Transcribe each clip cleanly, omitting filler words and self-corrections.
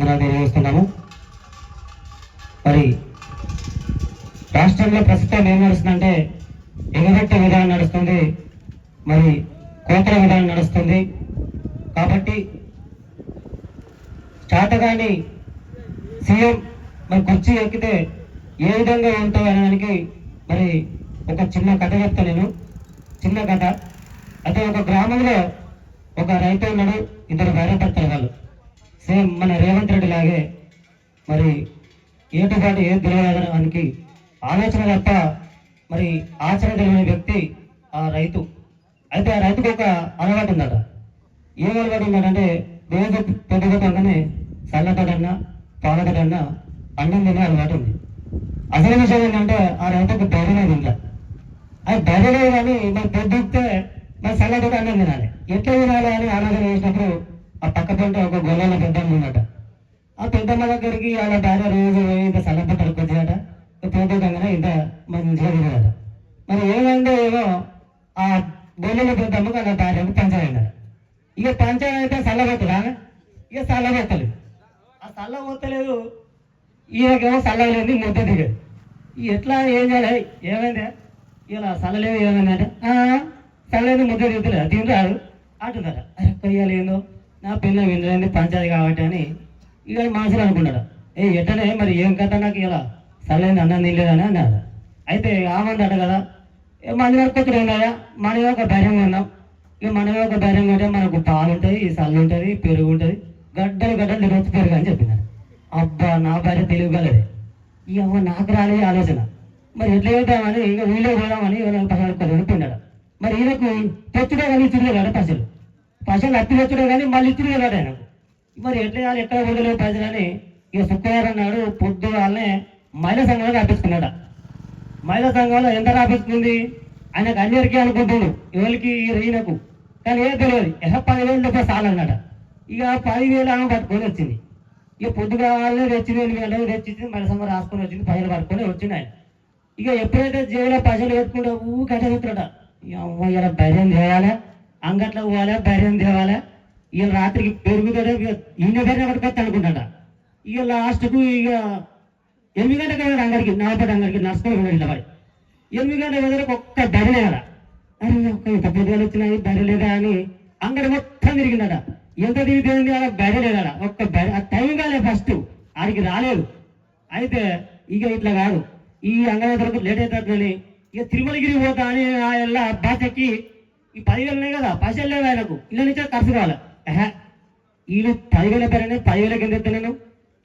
తెలియజేస్తున్నాము. మరి రాష్ట్రంలో ప్రస్తుతం ఏం నడుస్తుందంటే ఎగబెట్టే విధానం నడుస్తుంది, మరి కోతల విధానం నడుస్తుంది. కాబట్టి చాటగాని సీఎం మరి కుర్చీ ఎక్కితే ఏ విధంగా ఉంటుంది అనడానికి మరి ఒక చిన్న కథ చెప్తా నేను. చిన్న కథ. అయితే ఒక గ్రామంలో ఒక రైతు ఉన్నాడు, ఇద్దరు భార్య భర్తలు. వాళ్ళు సేమ్ మన రేవంత్ రెడ్డి లాగే మరి ఏటుపాటు ఏం తెలియడానికి ఆలోచన తప్ప మరి ఆచరణ తెలియని వ్యక్తి ఆ రైతు. అయితే ఆ రైతుకు ఒక అలవాటు ఉందట. ఏం అలవాటు ఉందంటే రోజు పొద్దుగొట్టగానే చల్లతోటన్నా పాలతోటన్నా అన్నం తినే అలవాటు ఉంది. అసలు విషయం ఏంటంటే ఆ రైతుకు బయటనే తింటా. అది బయటలేదు కానీ మరి పొద్దుతే మరి చల్లతోట అన్నం తినాలి. ఎట్లా తినాలి అని ఆలోచన చేసినప్పుడు ఆ పక్క పంట ఒక గొల్లల పెద్దమ్మ ఉందట. ఆ పెద్దమ్మ దగ్గరికి వాళ్ళ భార్య రోజు ఇంత చల్లబట్టలు కొద్దిగట పోతుండగానే ఇంత మంచిగా తినదట. మరి ఏమైందో ఏమో ఆ గొల్లల పెద్దమ్మకు వాళ్ళ భార్యకు పంచాయతీ. ఇక పంచాయతీ అయితే చల్లబొత్తురా, ఇక చల్లబొత్తలేదు. ఆ చల్లబొత్తలేదు, ఈయనకేమో చల్లలేదు, ముద్ద దిగదు. ఎట్లా ఏం చేయాలి, ఏమైందా ఇలా చల్లలేదు ఏమైందంటే చల్లలేదు ముద్ద దిగుతలేదు, తినరాదు అంటున్నారా. అయ్యాలి ఏందో నా పిల్ల వినలేని పంచాయతీ కాబట్టి అని ఇక మనసులో అనుకున్నాడు. ఎట్టనే మరి ఏం కథ నాకు ఇలా చల్లలేదు అన్నం తినలేదని అన్నారు. అయితే ఆమందట కదా, మన వరకు ఏంటయ్యా మనమే ఒక ధైర్యం ఉన్నాం. ఇక మనమే ఒక ధైర్యం ఉంటే మనకు పాలు ఉంటుంది, చల్లు ఉంటుంది, పెరుగు ఉంటుంది, గడ్డలు గడ్డలు రొచ్చు పెరుగు అని చెప్పినారు. అబ్బా నా భార్య తెలియగలదే. ఇక నాకు రాలేదు ఆలోచన. మరి ఎట్లా వెళ్తామని ఇక ఊళ్ళో పోదామని పసలు తిన్నాడు. మరి ఈయనకు తెచ్చుడే కానీ ఇచ్చుడు పసలు పసలు అత్తి తెచ్చుడే కానీ మళ్ళీ ఇచ్చుడు వెళ్ళాడు ఆయనకు. మరి ఎట్లా చేయాలి, ఎక్కడ వదిలేవు పసలని ఇక శుక్రవారం నాడు పొద్దుగానే మహిళా సంఘంలో రాపించుకున్నాడు. మహిళా సంఘంలో ఎంత రాపిస్తుంది ఆయనకు అందరికీ అనుకుంటున్నాడు, ఎవరికి ఈయనకు కానీ ఏం తెలియదు. 10,000 రూపాయలు చాలన్నాడు. ఇక 10,000 ఆమె పట్టుకొని వచ్చింది. ఇక పొద్దుగానే తెచ్చింది, 8,000 తెచ్చింది, మహిళా సంఘం రాసుకొని వచ్చింది, పైసలు పట్టుకొని వచ్చింది ఆయన. ఇక ఎప్పుడైతే జేబులో పైసలు పెట్టుకుంటే కట్ట చూస్తున్నాడ. ఇలా ధైర్యం తేవాలా, అంగట్లో పోవాలా, ధైర్యం తేవాలా, ఇక రాత్రికి పెరుగుతాడే ఈయన ధైర్యం పట్టుకొస్తా అనుకుంటాడ. ఇక లాస్ట్కు ఇక 8 గంటలకు వెళ్ళాడు అంగడికి, నాపటి అంగడికి నడుచుకొని వెళ్ళాడు. ఇట్లా పడి 8 గంటల వెళ్ళక ఒక్క ధర లేడా. అరే ఒక్క ఇంత పొద్దులు వచ్చినాయి ధర లేదా అని అంగడి మొత్తం తిరిగిందట. ఎంత తిరిగిపోయింది అలా బెర లేడా, ఒక్క బెర ఆ టైం కాలే ఫస్ట్ ఆడికి రాలేదు. అయితే ఇక ఇట్లా కాదు, ఈ అంగడి వరకు లేట్ అవుతుందని ఇక తిరుమలగిరి పోతా అని ఆయన బాసెక్కి ఈ 10,000 ఉన్నాయి కదా, పైసలు లేవు ఆయనకు, ఇళ్ళ నుంచే ఖర్చు కావాలి. వీళ్ళు 10,000 పెరని 10,000 కింద ఎత్తాను,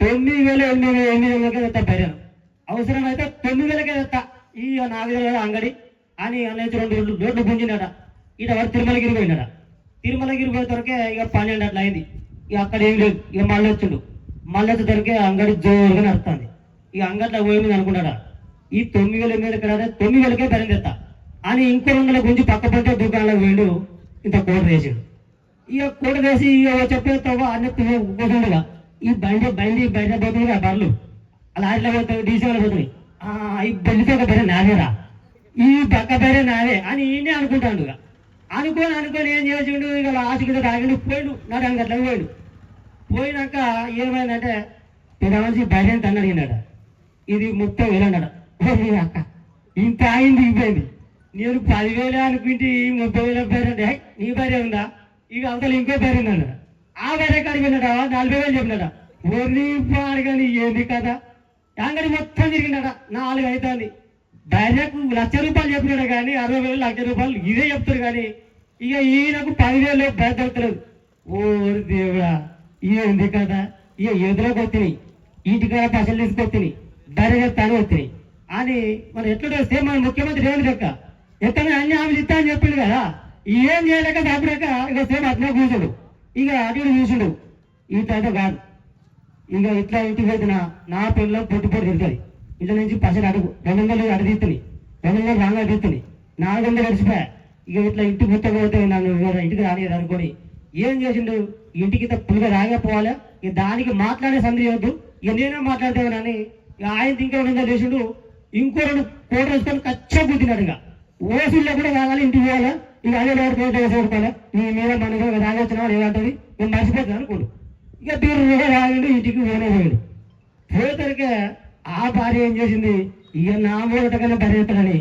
9,000 ఎత్తా పెరాను, అవసరం అయితే 9,000 ఎత్తా ఈ 4,000 అంగడి అని అన్నైతే 2 రోడ్లు పుంజినాడ. ఇట వాడు తిరుమలగిరి పోయినాడ. తిరుమలగిరి పోయేసరికి ఇక 12 అట్లా అయింది. ఇక అక్కడ ఏం లేదు. ఇక మళ్ళీ వచ్చిండు. మళ్ళీ వచ్చేసరికి అంగడి జోరుగా నడుస్తుంది. ఇక అంగట్లో పోయింది అనుకున్నాడా, ఈ 9,000 ఎక్కడ 9,000కే పెరం తెస్తా అని ఇంకో 200 గుంజి పక్క పంటే దుకాణంలోకి పోయిండు. ఇంత కోట వేసాడు. ఇక కోట వేసి ఇక చెప్పేస్తావా అన్నీ పోతుండగా ఈ బండి బయట పోతుంది ఆ బర్రెలు అలా ఆటలో పోతాయి, డీసీలో పోతున్నాయి. ఈ బండితో ఒక బెర నాదేరా, ఈ పక్క బెరే నాదే అని ఈయనే అనుకుంటాడు. అనుకొని ఏం చేసిండు, ఇక లాస్ట్కి తాగిండు, పోయిండు నాడు అంగట్లోకి పోయిండు. పోయినాక ఏమైందంటే పెద్ద మనిషి బయట తన్ను అడిగినాడ, ఇది 30,000 అన్నాడు. అక్క ఇంత ఆగింది ఇపోయింది, నేను 10,000 అనుకుంటే 30,000 పేరంటే నీ భార్య ఉందా, ఇక అవతల ఇంకో పేరు ఉన్నాడు. ఆ భార్య కాడికి వెళ్ళాడా 40,000 చెప్పినాడా. ఓర్ని అడగని ఏంది కదా, అంగడి మొత్తం తిరిగినాడా 4 అవుతుంది. భార్యకు ₹1,00,000 చెప్పినాడు కానీ 60,000 ₹1,00,000 ఇదే చెప్తారు కానీ ఇక ఈయనకు 10,000 బయట దొరకలేదు. ఓరి దేవుడా ఏంది కదా, ఇక ఎదురుకు వచ్చినాయి, ఇంటికాడ పైసలు తీసుకొచ్చినాయి, భార్య తను వచ్చినాయి అని మనం ఎట్లా సేమ్ మన ముఖ్యమంత్రి రేవంత్ రెడ్డి ఎక్కడ అన్ని హామీలు ఇస్తా అని చెప్పిండు కదా, ఏం చేయలేక తప్పలేక ఇక సేమ్ అట్లా కూర్చుడు. ఇక అటు చూసిండు, ఇట్లయితే కాదు. ఇక ఇట్లా ఇంటికి వెళ్తున్నా నా పిల్లలు పొట్టు తిరుగుతుంది. ఇంట్లో నుంచి పైసలు అడుగు 200 అడుగు తీస్తుంది, 200 రాంగా తీస్తుంది, 400 గడిచిపోయా. ఇక ఇట్లా ఇంటికి గుర్తపోతే నన్ను ఇంటికి రాలేదు అనుకొని ఏం చేసిండు, ఇంటికి పులిగా రాకపోవాలి, ఇక దానికి మాట్లాడే సంధి చేయొద్దు, ఇక నేనే మాట్లాడతానని ఇక ఆయన ఇంకో 200 చేసిండు. ఇంకో 2 కోట్లు వేసుకొని కచ్చా కూర్చున్నాడు. ఇక ఓసుల్లో కూడా కావాలి, ఇంటికి పోవాలి, ఇక అదే కోట వేసుకోవాలి, నీ మీద మన రాగొచ్చిన వాళ్ళు ఏమంటుంది నేను మర్చిపోతాను అనుకోండి. ఇక తీరు రాగండి ఇంటికి పోయినాడు. పోతరికే ఆ భార్య ఏం చేసింది, ఇక నా మూట కన్నా పరిగెత్తాడని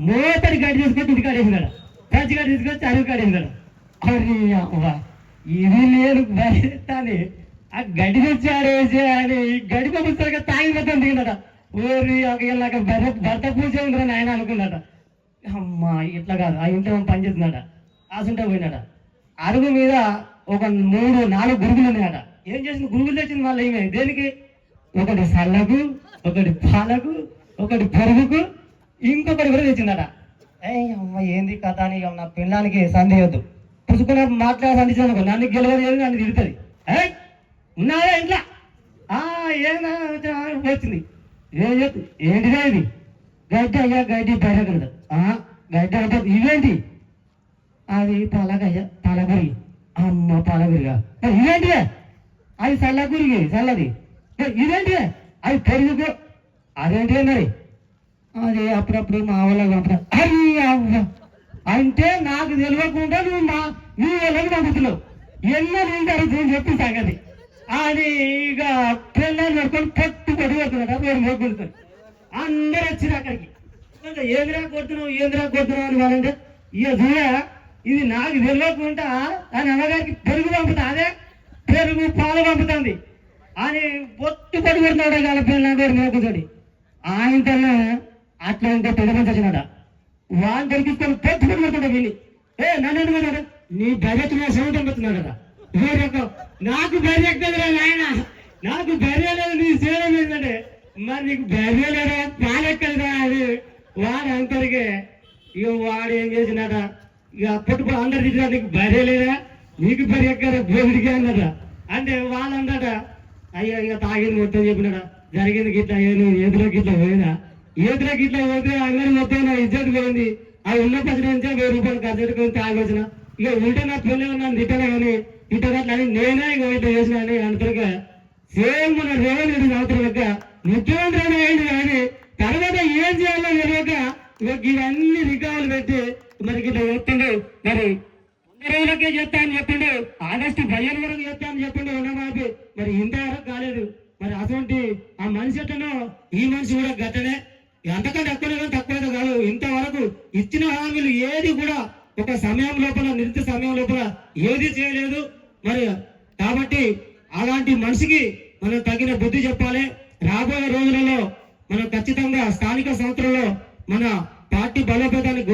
మూతడి గడ్డి తీసుకొచ్చి ఇంటి కాడేసినాడు, పచ్చి గడ్డి తీసుకొచ్చి అరుగు కాడేసినాడు. అవి అవ్వ ఇది నేను పరిగెత్తాని ఆ గడ్డి తెచ్చి ఆడేసి అని గడ్డి పంపిస్తారుగా తాగిపోతాను దిగినాడ. ఊరి నాకు భర్త పూజ ఉందని ఆయన అనుకున్నాడ. అమ్మా ఇట్లా కాదు, ఆ ఇంట్లో పనిచేస్తున్నాడ, ఆసుంటే పోయినాడ. అరుగు మీద ఒక 3-4 గురుగులు ఉన్నాయట. ఏం చేసింది, గురుగులు తెచ్చింది మళ్ళీ ఈమె దేనికి, ఒకటి సల్లకు, ఒకటి పాలకు, ఒకటి పెరుగుకు, ఇంకొకటి కూడా తెచ్చిందట. అమ్మ ఏంది కథ అని నా పిల్లానికి సందేహద్దు, పుసుకున్న మాట్లాడే సంధించాను, నన్ను గెలవలేదు, నన్ను తిడుతుంది. ఉన్నావా ఇంట్లో, ఏమన్నా వచ్చింది, ఏం చెప్పు ఏంటిదే ఇది, గడ్డి అయ్యా గడ్డి బయటకూడదు, గడ్డి అంటే ఇవేంటి, అది పాలకయ్యా పాలగురి, అమ్మ పాలగురిగా, ఇవేంటిదే, అది చల్లగురికి చల్లది, ఇదేంటిదే, అది పెరుగుకు, అదేంటిదే మరి, అది అప్పుడప్పుడు మా వాళ్ళకి పంపుతా. అది అవ్వ అంటే నాకు తెలియకుండా నువ్వు నీ వాళ్ళకి పంపుతున్నావు, ఎన్నో నేను చెప్పి సంగతి అని. ఇక పిల్లలు పడుకొని పట్టు పడుతున్నాడు, వాడు మొగ్గుతాడు. అందరూ వచ్చిన అక్కడికి, ఏందిరా కొడుతున్నావు అని వాళ్ళంటే, ఇక చూడ ఇది నాకు తెలియకుండా అని అమ్మగారికి పెరుగు పంపుతా, అదే పెరుగు పాలు పంపుతుంది అని పొట్టు పడుతున్నాడు. కాల పిల్లలు మొగ్గుతాడు. ఆయనతో అట్లా ఇంకో పెద్దమంది వచ్చినాడ, వాళ్ళు దొరికించుకొని పొట్టు పడుకుంటాడు. వీళ్ళు నన్ను అనుకున్నాడు, నీ బయట సౌండ్ పంపుతున్నాడు కదా, నాకు బర్రె ఎక్కదురా నాయన, నాకు బర్రె లేదు, నీ సేవ ఏంటంటే మరి నీకు బర్రె లేదా పాలెక్కదురా అది వాడు అంతరికే. ఇక వాడు ఏం చేసినాడ, ఇక అప్పటికి అందరు తిట్టినా, నీకు బర్రె లేదా, నీకు బర్రె ఎక్కరా బోడికి అన్నట. అంటే వాళ్ళు అన్నట, అయ్యా ఇక తాగింది మొత్తం చెప్పినాడ, జరిగింది గిట్లా నువ్వు ఎదురు గిట్లా పోయినా, ఎదురు గిట్లా పోతే అందరి మొత్తం నా ఇజ్జత్ పోయింది, అవి ఉన్న పది నుంచే 1000 రూపాయలు ఖర్చు పెట్టుకొని తాగొచ్చిన. ఇక ఉంటే నా పిల్లలు నన్ను తిట్టలే కానీ ఇటని నేనే ఇక ఇట్లా చేసిన అని అంతగా సేమ్ మన రేవంత్ రెడ్డి సంవత్సరం ముఖ్యమంత్రి అయింది. కానీ తర్వాత ఏం చేయాలో తెలియక ఇక ఇవన్నీ రికార్డులు పెట్టి మరి ఇట్లా చెప్తుండే, మరి 100 రోజులకే చెప్తా అని చెప్పిండు, ఆగస్టు 15 వరకు చెప్తా అని చెప్పిండు ఉన్నమాపి, మరి ఇంతవరకు కాలేదు. మరి అటువంటి ఆ మనిషి ఎట్లనో ఈ మనిషి కూడా గట్టనే, అంతకంటే ఎక్కువ తక్కువ కాదు. ఇంతవరకు ఇచ్చిన హామీలు ఏది కూడా ఒక సమయం లోపల నిర్దిష్ట సమయం లోపల ఏది చేయలేదు. మరి కాబట్టి అలాంటి మనిషికి మనం తగిన బుద్ధి చెప్పాలి. రాబోయే రోజులలో మనం ఖచ్చితంగా స్థానిక సంస్థలలో మన పార్టీ బలోపేతాన్ని గురి